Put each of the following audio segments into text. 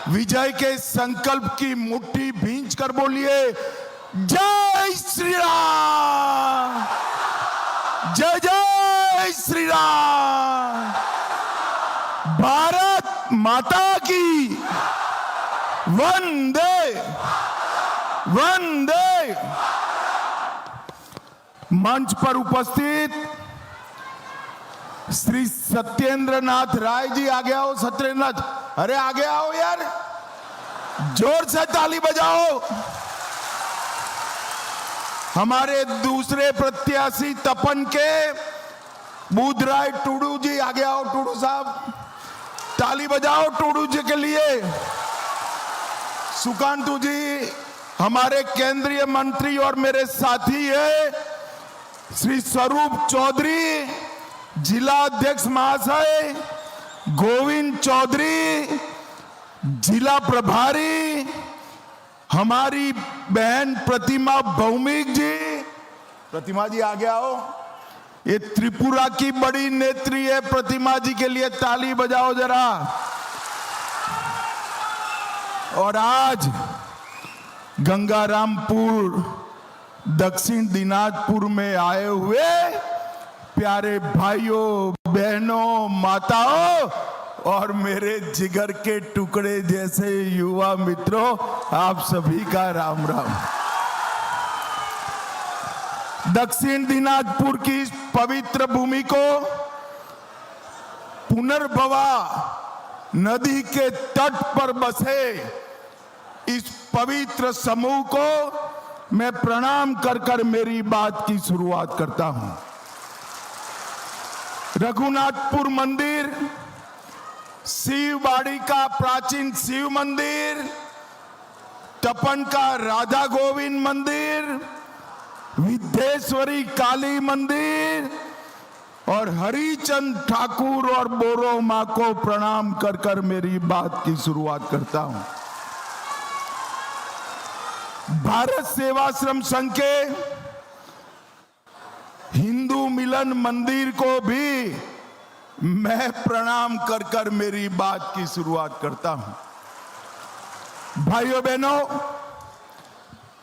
विजय के संकल्प की मुट्ठी भींच कर बोलिए, जय श्री राम, जय जय श्री राम। भारत माता की वंदे वंदे। मंच पर उपस्थित श्री सत्येंद्र नाथ राय जी, आगे आओ। सत्येंद्र नाथ, अरे आगे आओ यार, जोर से ताली बजाओ। हमारे दूसरे प्रत्याशी तपन के बुधराय टूडू जी, आगे आओ। टूडू साहब, ताली बजाओ टूडू जी के लिए। सुकांतु जी हमारे केंद्रीय मंत्री और मेरे साथी है। श्री स्वरूप चौधरी जिला अध्यक्ष महाशय, गोविंद चौधरी जिला प्रभारी, हमारी बहन प्रतिमा भौमिक जी। प्रतिमा जी आगे आओ। ये त्रिपुरा की बड़ी नेत्री है, प्रतिमा जी के लिए ताली बजाओ जरा। और आज गंगारामपुर दक्षिण दिनाजपुर में आए हुए प्यारे भाइयों बहनों माताओं और मेरे जिगर के टुकड़े जैसे युवा मित्रों, आप सभी का राम राम। दक्षिण दिनाजपुर की इस पवित्र भूमि को पुनर्भवा नदी के तट पर बसे इस पवित्र समूह को मैं प्रणाम कर कर मेरी बात की शुरुआत करता हूं। रघुनाथपुर मंदिर, शिवबाड़ी का प्राचीन शिव मंदिर, तपन का राधा गोविंद मंदिर, विद्येश्वरी काली मंदिर और हरिचंद ठाकुर और बोरो मां को प्रणाम कर कर मेरी बात की शुरुआत करता हूं। भारत सेवाश्रम संघ के हिंदू मिलन मंदिर को भी मैं प्रणाम कर कर मेरी बात की शुरुआत करता हूं। भाइयों बहनों,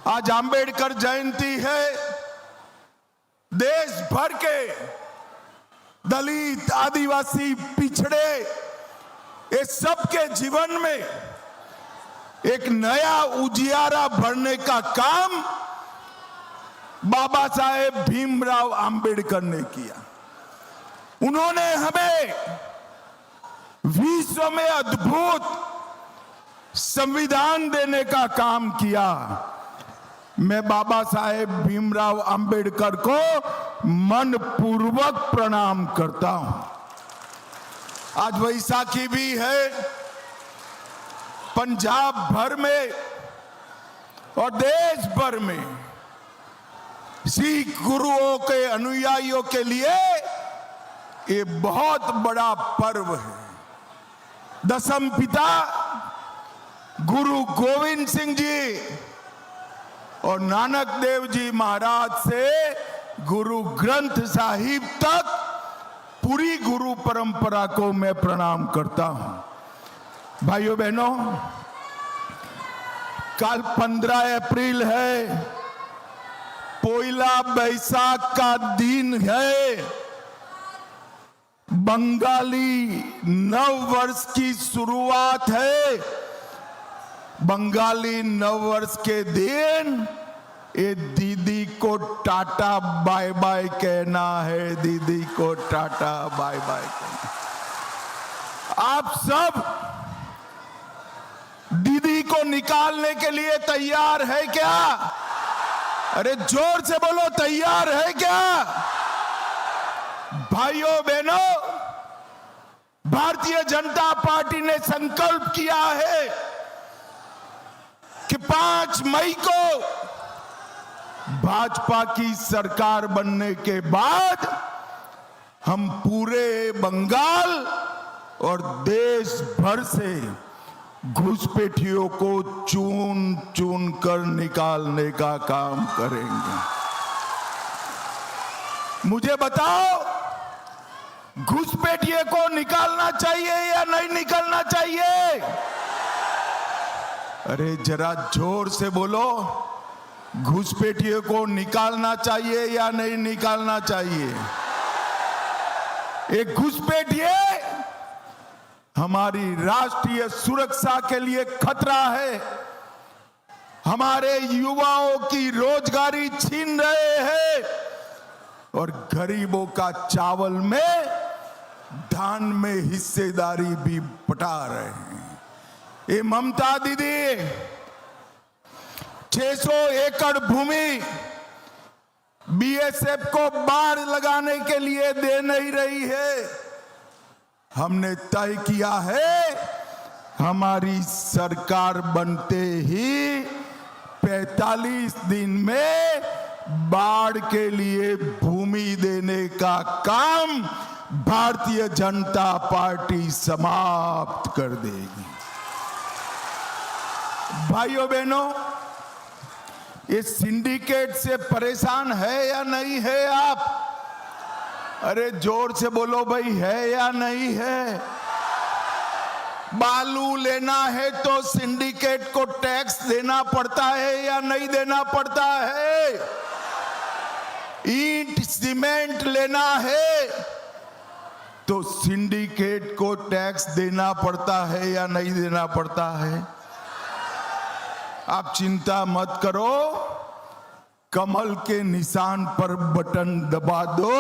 आज अंबेडकर जयंती है। देश भर के दलित, आदिवासी, पिछड़े, ये सबके जीवन में एक नया उजियारा भरने का काम बाबा साहेब भीमराव अंबेडकर ने किया। उन्होंने हमें विश्व में अद्भुत संविधान देने का काम किया। मैं बाबा साहेब भीमराव अंबेडकर को मनपूर्वक प्रणाम करता हूं। आज वैसाखी भी है। पंजाब भर में और देश भर में सिख गुरुओं के अनुयायियों के लिए ये बहुत बड़ा पर्व है। दशम पिता गुरु गोविंद सिंह जी और नानक देव जी महाराज से गुरु ग्रंथ साहिब तक पूरी गुरु परंपरा को मैं प्रणाम करता हूं। भाइयों बहनों, कल 15 अप्रैल है, पोइला बैसाख का दिन है। बंगाली नव वर्ष की शुरुआत है। बंगाली नव वर्ष के दिन ये दीदी को टाटा बाय बाय कहना है। दीदी को टाटा बाय बाय कहना। आप सब दीदी को निकालने के लिए तैयार है क्या? अरे जोर से बोलो, तैयार है क्या? भाइयों बहनों, भारतीय जनता पार्टी ने संकल्प किया है कि 5 मई को भाजपा की सरकार बनने के बाद हम पूरे बंगाल और देश भर से घुसपैठियों को चुन चुन कर निकालने का काम करेंगे। मुझे बताओ, घुसपैठिए को निकालना चाहिए या नहीं निकालना चाहिए? अरे जरा जोर से बोलो, घुसपैठियों को निकालना चाहिए या नहीं निकालना चाहिए? एक घुसपैठिए हमारी राष्ट्रीय सुरक्षा के लिए खतरा है, हमारे युवाओं की रोजगारी छीन रहे हैं और गरीबों का चावल में, धान में हिस्सेदारी भी बटा रहे हैं। ये ममता दीदी 600 एकड़ भूमि बीएसएफ को बाढ़ लगाने के लिए दे नहीं रही है। हमने तय किया है हमारी सरकार बनते ही 45 दिन में बाढ़ के लिए भूमि देने का काम भारतीय जनता पार्टी समाप्त कर देगी। भाइयों बहनों, ये सिंडिकेट से परेशान है या नहीं है आप? अरे जोर से बोलो भाई, है या नहीं है? बालू लेना है तो सिंडिकेट को टैक्स देना पड़ता है या नहीं देना पड़ता है? ईंट सीमेंट लेना है तो सिंडिकेट को टैक्स देना पड़ता है या नहीं देना पड़ता है? आप चिंता मत करो, कमल के निशान पर बटन दबा दो,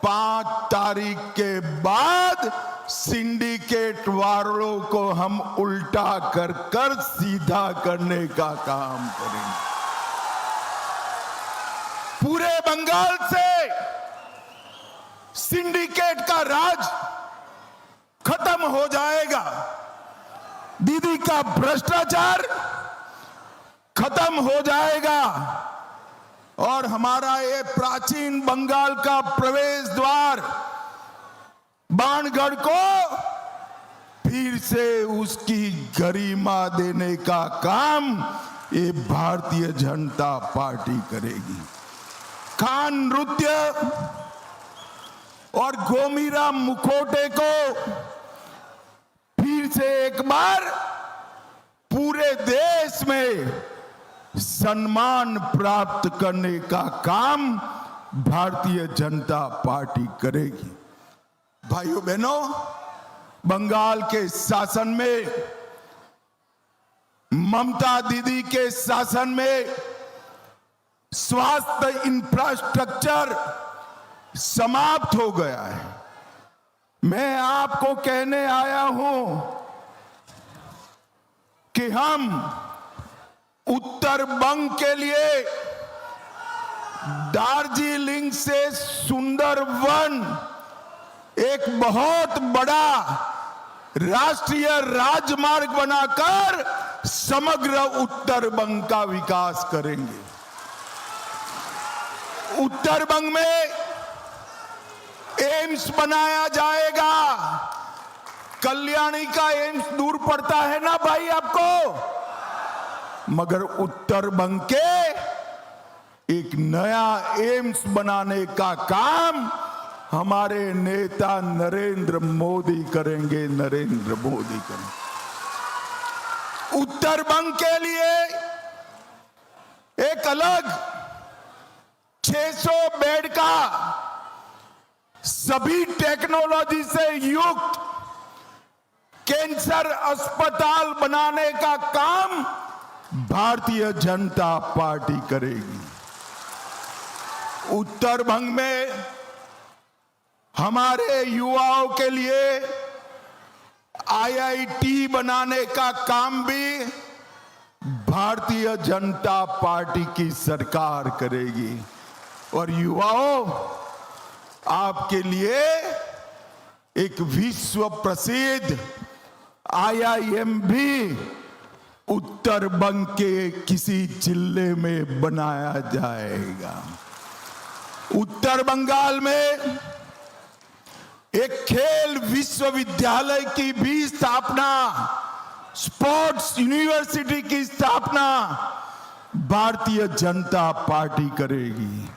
5 तारीख के बाद सिंडिकेट वालों को हम उल्टा कर कर सीधा करने का काम करेंगे। पूरे बंगाल से सिंडिकेट का राज खत्म हो जाएगा, दीदी का भ्रष्टाचार खत्म हो जाएगा और हमारा ये प्राचीन बंगाल का प्रवेश द्वार बाणगढ़ को फिर से उसकी गरिमा देने का काम ये भारतीय जनता पार्टी करेगी। खान नृत्य और गोमीरा मुखौटे को फिर से एक बार पूरे देश में सम्मान प्राप्त करने का काम भारतीय जनता पार्टी करेगी। भाइयों बहनों, बंगाल के शासन में, ममता दीदी के शासन में स्वास्थ्य इंफ्रास्ट्रक्चर समाप्त हो गया है। मैं आपको कहने आया हूं कि हम उत्तर बंग के लिए दार्जिलिंग से सुंदरवन एक बहुत बड़ा राष्ट्रीय राजमार्ग बनाकर समग्र उत्तर बंग का विकास करेंगे। उत्तर बंग में एम्स बनाया जाएगा। कल्याणी का एम्स दूर पड़ता है ना भाई आपको, मगर उत्तर बंग के एक नया एम्स बनाने का काम हमारे नेता नरेंद्र मोदी करेंगे। नरेंद्र मोदी करेंगे। उत्तर बंग के लिए एक अलग 600 बेड का सभी टेक्नोलॉजी से युक्त कैंसर अस्पताल बनाने का काम भारतीय जनता पार्टी करेगी। उत्तर बंग में हमारे युवाओं के लिए आईआईटी बनाने का काम भी भारतीय जनता पार्टी की सरकार करेगी। और युवाओं, आपके लिए एक विश्व प्रसिद्ध आईआईएम भी उत्तर बंग के किसी जिले में बनाया जाएगा। उत्तर बंगाल में एक खेल विश्वविद्यालय की भी स्थापना, स्पोर्ट्स यूनिवर्सिटी की स्थापना भारतीय जनता पार्टी करेगी।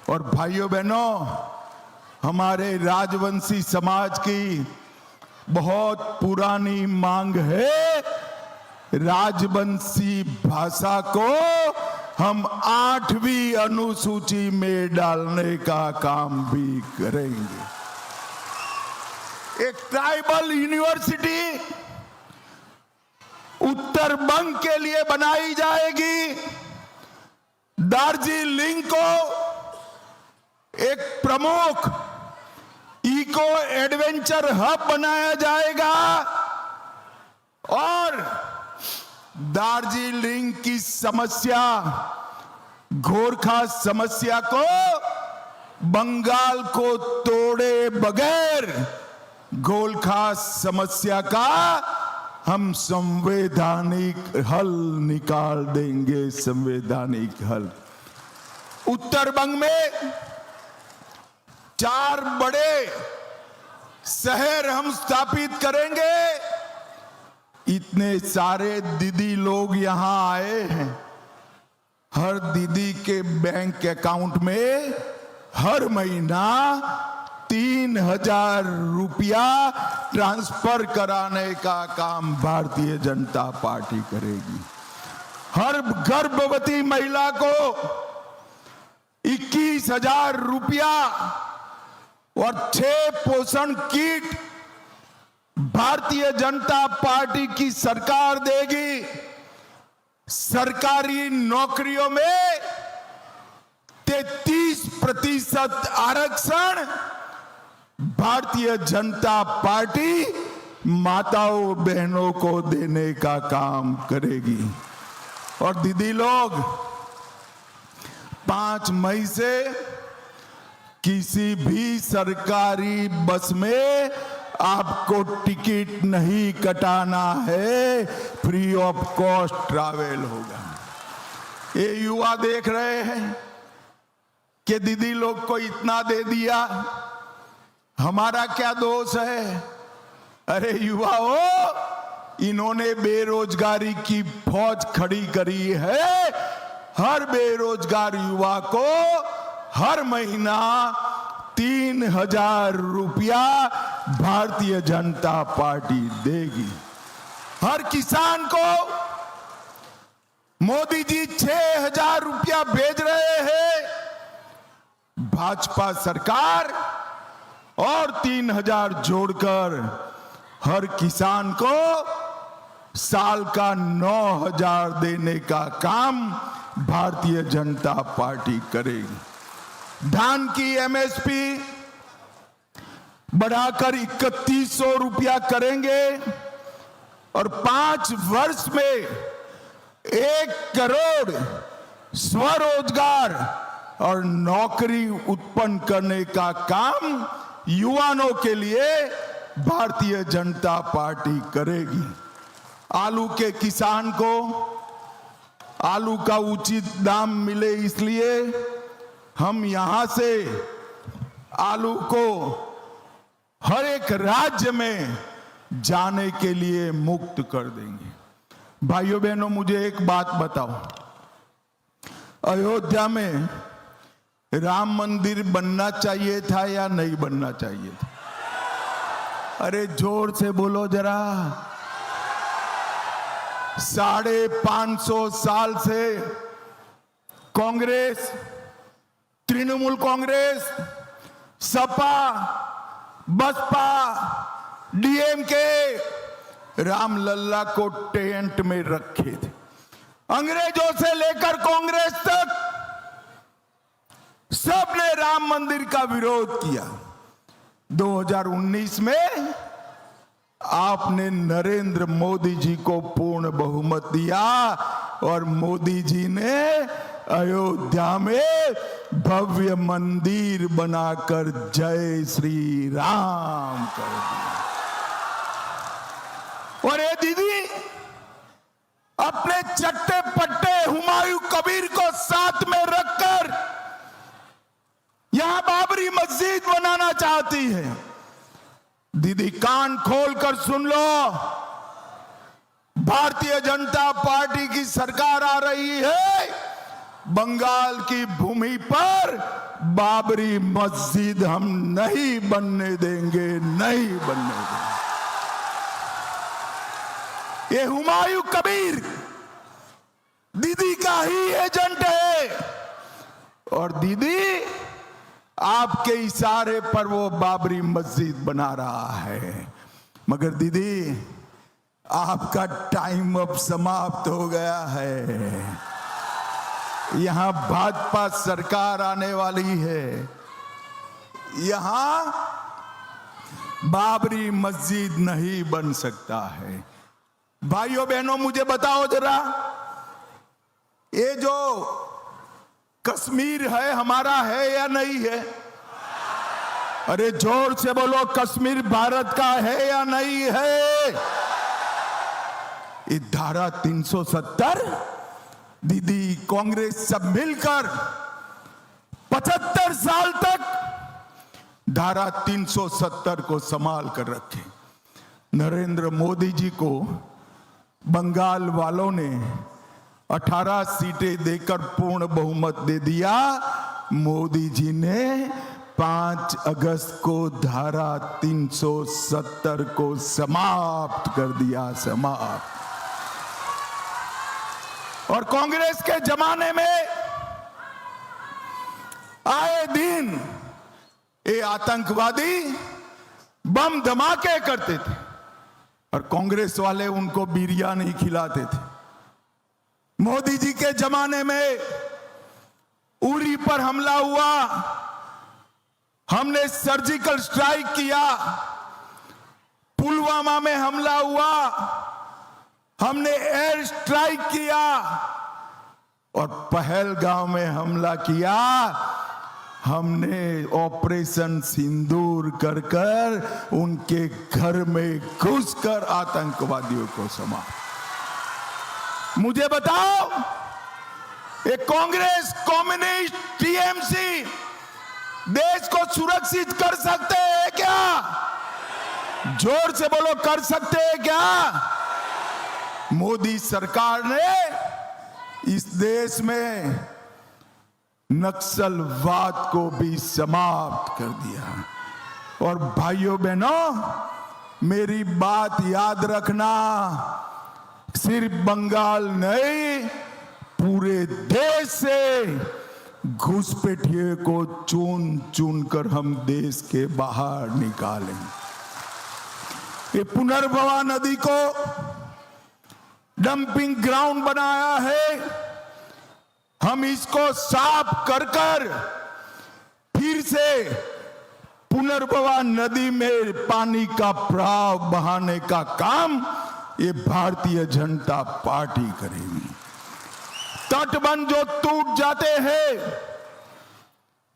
और भाइयों बहनों, हमारे राजवंशी समाज की बहुत पुरानी मांग है राजवंशी भाषा को हम 8वीं अनुसूची में डालने का काम भी करेंगे। एक ट्राइबल यूनिवर्सिटी उत्तर बंग के लिए बनाई जाएगी। दार्जिलिंग को एक प्रमुख इको एडवेंचर हब बनाया जाएगा और दार्जिलिंग की समस्या, गोरखा समस्या को बंगाल को तोड़े बगैर गोरखा समस्या का हम संवैधानिक हल निकाल देंगे। संवैधानिक हल। उत्तर बंग में 4 बड़े शहर हम स्थापित करेंगे। इतने सारे दीदी लोग यहां आए हैं। हर दीदी के बैंक अकाउंट में हर महीना 3000 रुपया ट्रांसफर कराने का काम भारतीय जनता पार्टी करेगी। हर गर्भवती महिला को 21,000 रुपया और 6 पोषण किट भारतीय जनता पार्टी की सरकार देगी। सरकारी नौकरियों में 33% आरक्षण भारतीय जनता पार्टी माताओं बहनों को देने का काम करेगी। और दीदी लोग 5 मई से किसी भी सरकारी बस में आपको टिकट नहीं कटाना है, फ्री ऑफ कॉस्ट ट्रैवल होगा। ये युवा देख रहे हैं कि दीदी लोग को इतना दे दिया, हमारा क्या दोष है? अरे युवाओं, इन्होंने बेरोजगारी की फौज खड़ी करी है। हर बेरोजगार युवा को हर महीना 3000 रुपया भारतीय जनता पार्टी देगी। हर किसान को मोदी जी 6000 रुपया भेज रहे हैं। भाजपा सरकार और 3000 जोड़कर हर किसान को साल का 9000 देने का काम भारतीय जनता पार्टी करेगी। धान की एमएसपी बढ़ाकर 3100 रुपया करेंगे और 5 वर्ष में 1 करोड़ स्वरोजगार और नौकरी उत्पन्न करने का काम युवाओं के लिए भारतीय जनता पार्टी करेगी। आलू के किसान को आलू का उचित दाम मिले, इसलिए हम यहां से आलू को हर एक राज्य में जाने के लिए मुक्त कर देंगे। भाइयों बहनों, मुझे एक बात बताओ, अयोध्या में राम मंदिर बनना चाहिए था या नहीं बनना चाहिए था? अरे जोर से बोलो जरा। 550 साल से कांग्रेस, तृणमूल कांग्रेस, सपा, बसपा, डीएमके रामलल्ला को टेंट में रखे थे। अंग्रेजों से लेकर कांग्रेस तक सबने राम मंदिर का विरोध किया। 2019 में आपने नरेंद्र मोदी जी को पूर्ण बहुमत दिया और मोदी जी ने अयोध्या में भव्य मंदिर बनाकर जय श्री राम कर दिया। और ये दीदी अपने चट्टे पट्टे हुमायूं कबीर को साथ में रखकर यहां बाबरी मस्जिद बनाना चाहती है। दीदी कान खोलकर सुन लो, भारतीय जनता पार्टी की सरकार आ रही है। बंगाल की भूमि पर बाबरी मस्जिद हम नहीं बनने देंगे, नहीं बनने देंगे। ये हुमायूं कबीर दीदी का ही एजेंट है और दीदी आपके इशारे पर वो बाबरी मस्जिद बना रहा है। मगर दीदी आपका टाइम अब समाप्त हो गया है। यहां भाजपा सरकार आने वाली है, यहां बाबरी मस्जिद नहीं बन सकता है। भाइयों बहनों, मुझे बताओ जरा, ये जो कश्मीर है हमारा है या नहीं है? अरे जोर से बोलो, कश्मीर भारत का है या नहीं है? ये धारा 370 दीदी कांग्रेस सब मिलकर 75 साल तक धारा 370 को संभाल कर रखे। नरेंद्र मोदी जी को बंगाल वालों ने 18 सीटें देकर पूर्ण बहुमत दे दिया। मोदी जी ने 5 अगस्त को धारा 370 को समाप्त कर दिया, समाप्त। और कांग्रेस के जमाने में आए दिन ये आतंकवादी बम धमाके करते थे और कांग्रेस वाले उनको बिरयानी खिलाते थे। मोदी जी के जमाने में उरी पर हमला हुआ, हमने सर्जिकल स्ट्राइक किया। पुलवामा में हमला हुआ, हमने एयर स्ट्राइक किया। और पहलगांव में हमला किया, हमने ऑपरेशन सिंदूर कर कर उनके घर में घुसकर आतंकवादियों को समाप्त। मुझे बताओ, ये कांग्रेस, कम्युनिस्ट, टीएमसी देश को सुरक्षित कर सकते हैं क्या? जोर से बोलो, कर सकते हैं क्या? मोदी सरकार ने इस देश में नक्सलवाद को भी समाप्त कर दिया। और भाइयों बहनों, मेरी बात याद रखना, सिर्फ बंगाल नहीं, पूरे देश से घुसपैठिए को चुन चुन कर हम देश के बाहर निकालेंगे। ये पुनर्भवा नदी को डंपिंग ग्राउंड बनाया है, हम इसको साफ कर कर फिर से पुनर्भवा नदी में पानी का प्रवाह बहाने का काम ये भारतीय जनता पार्टी करेगी। तटबंध जो टूट जाते हैं,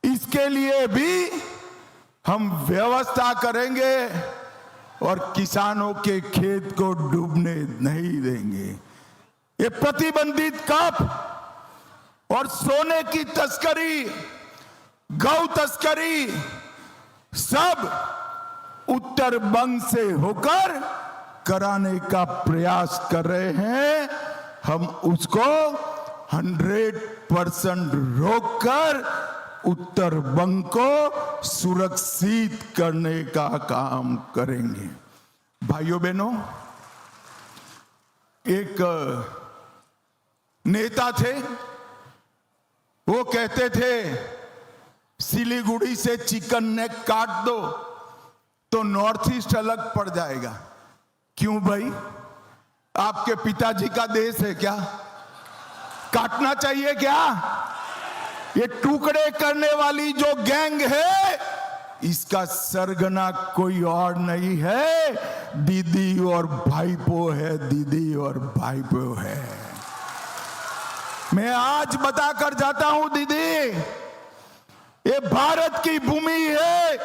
इसके लिए भी हम व्यवस्था करेंगे और किसानों के खेत को डूबने नहीं देंगे। ये प्रतिबंधित कप और सोने की तस्करी, गौ तस्करी सब उत्तर बंग से होकर कराने का प्रयास कर रहे हैं। हम उसको 100% रोककर उत्तर बंग को सुरक्षित करने का काम करेंगे। भाइयों बहनों, एक नेता थे, वो कहते थे सिलीगुड़ी से चिकन नेक काट दो तो नॉर्थ ईस्ट अलग पड़ जाएगा। क्यों भाई? आपके पिताजी का देश है क्या? काटना चाहिए क्या? ये टुकड़े करने वाली जो गैंग है, इसका सरगना कोई और नहीं है, दीदी और भाईपो है, दीदी और भाईपो है। मैं आज बताकर जाता हूं दीदी, ये भारत की भूमि है,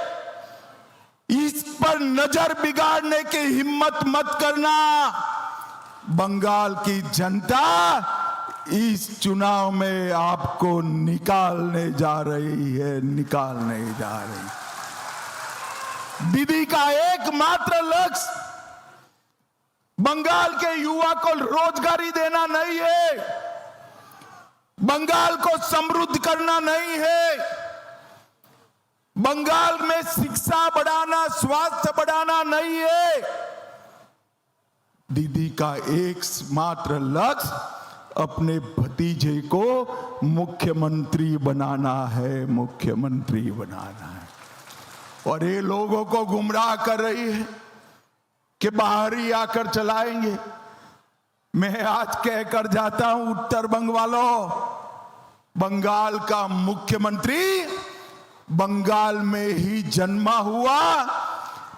इस पर नजर बिगाड़ने की हिम्मत मत करना। बंगाल की जनता इस चुनाव में आपको निकालने जा रही है, निकालने जा रही। दीदी का एकमात्र लक्ष्य बंगाल के युवा को रोजगारी देना नहीं है, बंगाल को समृद्ध करना नहीं है, बंगाल में शिक्षा बढ़ाना, स्वास्थ्य बढ़ाना नहीं है। दीदी का एकमात्र लक्ष्य अपने भतीजे को मुख्यमंत्री बनाना है, मुख्यमंत्री बनाना है। और ये लोगों को गुमराह कर रही है कि बाहर ही आकर चलाएंगे। मैं आज कहकर जाता हूं उत्तर बंग वालों, बंगाल का मुख्यमंत्री बंगाल में ही जन्मा हुआ,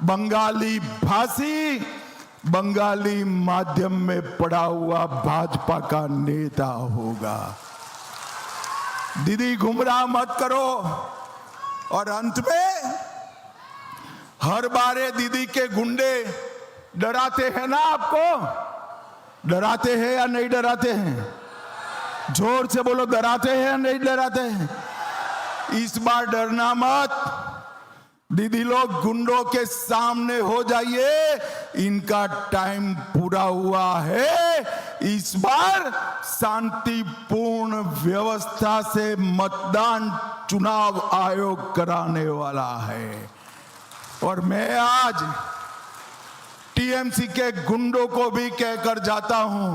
बंगाली भाषी, बंगाली माध्यम में पढ़ा हुआ भाजपा का नेता होगा। दीदी गुमराह मत करो। और अंत में हर बारे दीदी के गुंडे डराते हैं ना आपको, डराते हैं या नहीं डराते हैं? जोर से बोलो, डराते हैं या नहीं डराते हैं? इस बार डरना मत। दीदी लोग गुंडों के सामने हो जाइए, इनका टाइम पूरा हुआ है। इस बार शांतिपूर्ण व्यवस्था से मतदान चुनाव आयोग कराने वाला है। और मैं आज टीएमसी के गुंडों को भी कहकर जाता हूं,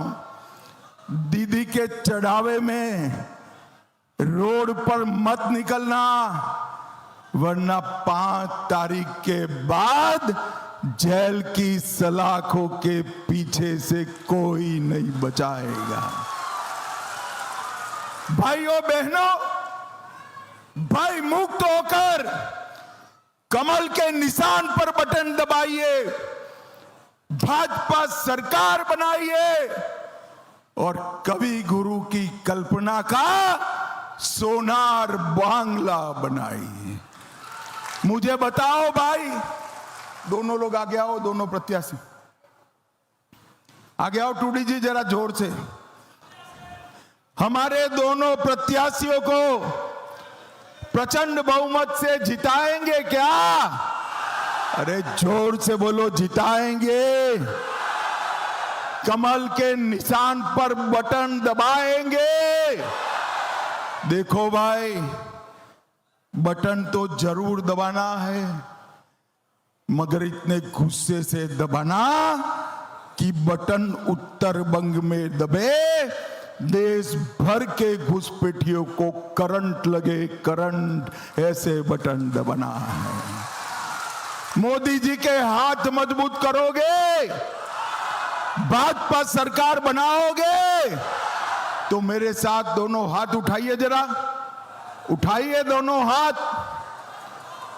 दीदी के चढ़ावे में रोड पर मत निकलना, वरना 5 तारीख के बाद जेल की सलाखों के पीछे से कोई नहीं बचाएगा। भाइयों बहनों, भाई मुक्त होकर कमल के निशान पर बटन दबाइए, भाजपा सरकार बनाइए और कवि गुरु की कल्पना का सोनार बांग्ला बनाइए। मुझे बताओ भाई, दोनों लोग आगे आओ, दोनों प्रत्याशी आगे आओ। टूडी जी जरा जोर से। हमारे दोनों प्रत्याशियों को प्रचंड बहुमत से जिताएंगे क्या? अरे जोर से बोलो, जिताएंगे। कमल के निशान पर बटन दबाएंगे। देखो भाई, बटन तो जरूर दबाना है, मगर इतने गुस्से से दबाना कि बटन उत्तर बंग में दबे, देश भर के घुसपैठियों को करंट लगे, करंट। ऐसे बटन दबाना है। मोदी जी के हाथ मजबूत करोगे, भाजपा सरकार बनाओगे, तो मेरे साथ दोनों हाथ उठाइए, जरा उठाइए दोनों हाथ।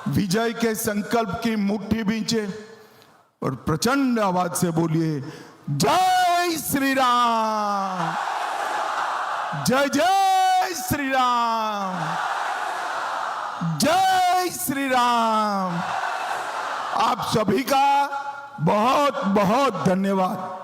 विजय के संकल्प की मुट्ठी बींचे और प्रचंड आवाज से बोलिए, जय श्री राम, जय जय श्री राम, जय श्री राम। आप सभी का बहुत बहुत धन्यवाद।